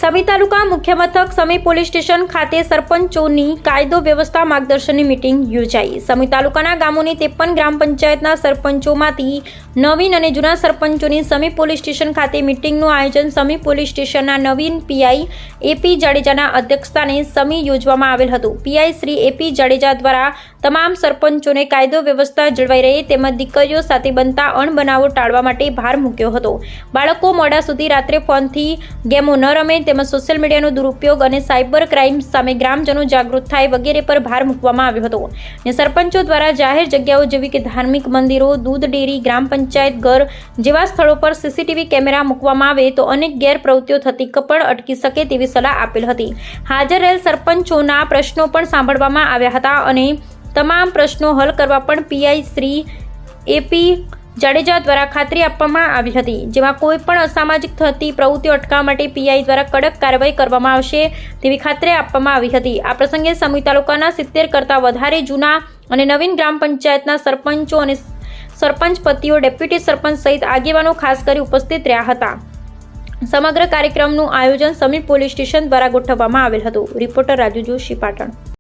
સમી તાલુકા મુખ્ય મથક સમી police station ખાતે સરપંચોની કાયદો વ્યવસ્થા માર્ગદર્શનની મીટિંગ યોજાઈ। સમી તાલુકાના ગામોની 53 ગ્રામ પંચાયતના સરપંચોમાંથી નવીન અને જૂના સરપંચોની સમી પોલીસ સ્ટેશન ખાતે મીટિંગનું આયોજન સમી પોલીસ સ્ટેશનના નવીન પીઆઈ એપી જાડેજાના અધ્યક્ષસ્થાને સમી યોજવામાં આવેલ હતું। પીઆઈ શ્રી એપી જાડેજા દ્વારા તમામ સરપંચોને કાયદો વ્યવસ્થા જળવાઈ રહે તેમજ દીકરીઓ સાથે બનતા અણબનાવો ટાળવા માટે ભાર મૂક્યો હતો। બાળકો મોડા સુધી રાત્રે ફોનથી ગેમો ન રમે તેમજ સોશિયલ મીડિયાનો દુરુપયોગ અને સાયબર ક્રાઇમ સામે ગ્રામજનો જાગૃત થાય વગેરે પર ભાર મૂકવામાં આવ્યો હતો। અને સરપંચો દ્વારા જાહેર જગ્યાઓ જેવી કે ધાર્મિક મંદિરો, દૂધ ડેરી, ગ્રામ પંચાયત ઘર જેવા સ્થળો પર સીસીટીવી કેમેરા મૂકવામાં આવે તો અનેક ગેરપ્રવૃત્તિઓ થતી પણ અટકી શકે તેવી સલાહ આપેલ હતી। હાજર રહેલ સરપંચોના પ્રશ્નો પણ સાંભળવામાં આવ્યા હતા અને તમામ પ્રશ્નો હલ કરવા પણ પીઆઈ શ્રી એપી જાડેજા દ્વારા ખાતરી આપવામાં આવી હતી, જેમાં કોઈ પણ અસામાજિક થતી પ્રવૃત્તિઓ અટકાવવા માટે પીઆઈ દ્વારા કડક કાર્યવાહી કરવામાં આવશે તેવી ખાતરી આપવામાં આવી હતી। આ પ્રસંગે સમી તાલુકાના 70 કરતાં વધારે જૂના અને નવીન ગ્રામ પંચાયતના સરપંચો અને સરપંચ પતિઓ, ડેપ્યુટી સરપંચ સહિત આગેવાનો ખાસ કરી ઉપસ્થિત રહ્યા હતા। સમગ્ર કાર્યક્રમનું આયોજન સમી પોલીસ સ્ટેશન દ્વારા ગોઠવવામાં આવેલ હતું। રિપોર્ટર રાજુ જોશી, પાટણ।